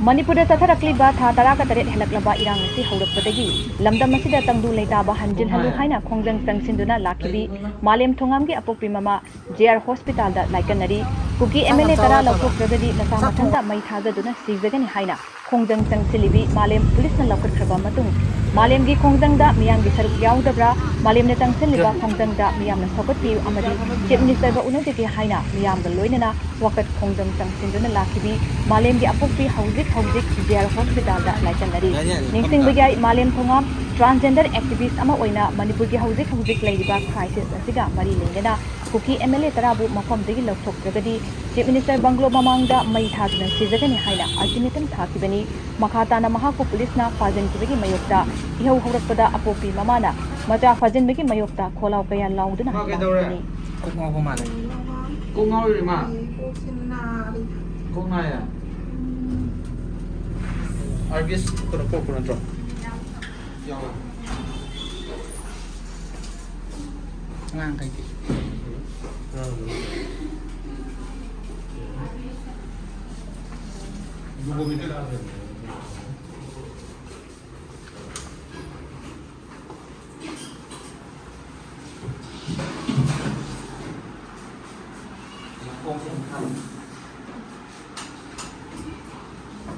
Manipur Tatharakliba Tatara Tare Helaklaba Irang Si Hodapatagi, Lamda Masida Tangdu Letaba Hanjin Halu Haina Kongjang Tangsinduna Lakibi, Malem Thongam Apokpi Mama, JR Hospital that Laikatnari, Kuki MLA Tara Laku Pragadi Nasamatanda Maithaga Duna Sizagan Haina, Kongjang Tangsilibi, Malem Police Lakur Krabamatung, Malem Gi Kongjang da Miang Saruk Yaudabra, Malem Tangsilliba Kongjang da Miam Sokoti Amadi, Chief Minister Unatiki Haina, Miam the Loinana, Wakat Kongjang Tangsinduna Lakibi, Malem Gi Apokpi Hauzik JR Hospital da Laikatnari. Ningsing Bigay Malem Thongam, transgender activist ama oina Manipur gi hauzik leiba crisis asiga mari lengena Kuki MLA Tarabu mafam degi lokthok pragadi Chief Minister Banglo Mamangda mai thagna sizagani haina ultimatum thakibani makhata na mahaku police na fajen kibegi mayokta ihau horakpada Apokpi mamana maja fajen begi mayokta kholau kaya lauduna ni Kung ako man. Kung ako rin ma. Kung na ya. RBS kono po kono tro. Yang. Ngang kay ti. Dugo mi dela. Kung saan ka.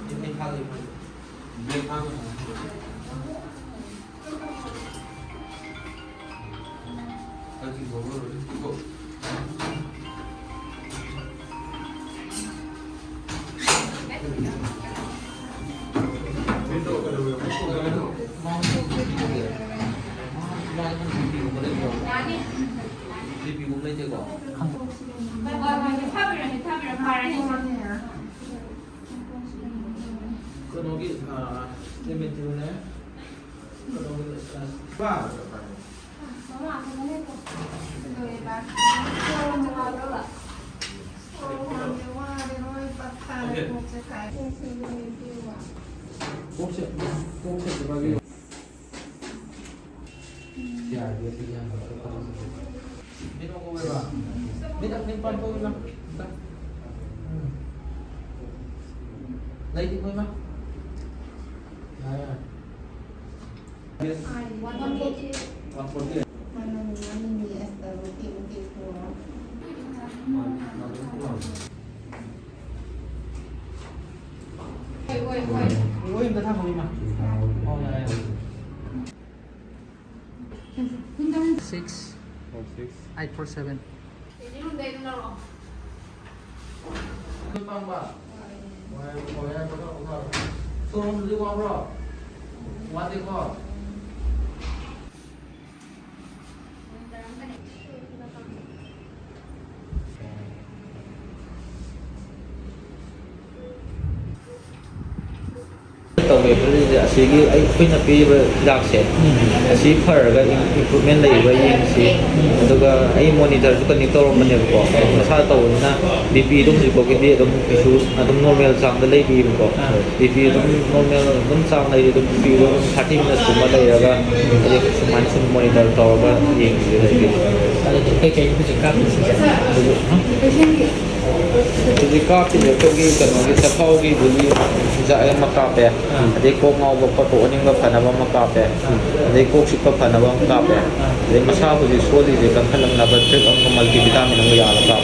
Ini kali. Belakang. Lagi bawa itu. Konogi lemetune konogi ba mama konogi doeba Ôi, người ta tham mà. 6 847. Tàu về bây giờ xí cái ấy khuyên là cái đặc sản, xí phở cái improvement này với những xí, rồi cái ấy monitor cho cái tàu mình được có, sao tàu na BP đúng gì có cái gì đúng issue, đúng normal sang cái lấy đi đúng có, BP đúng normal đúng sang này đúng BP đúng 30 minutes cũng mà đây là cái mình sẽ monitor tàu cái những cái này cái cái cáp cái cáp thì được cái cần cái sắp hao cái gì dạ em mặc cáp đấy để cô ngao vào cái tổ nhưng mà phải nằm mặc cáp đấy để cô xịt phải nằm mặc cáp đấy để mà sao thì số thì cần phải làm vật chất ông multivitamin ông già là cáp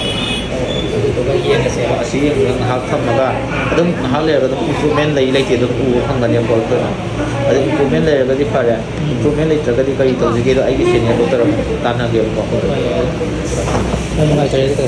itu kan yang saya sih yang hak sama kan ada hal yang ada improvement lagi itu uang kan yang boleh kan ada improvement lagi ada di pada improvement lagi jaga di kali itu jadi ada senior dokter tanah dia kok. Mau mengajar itu.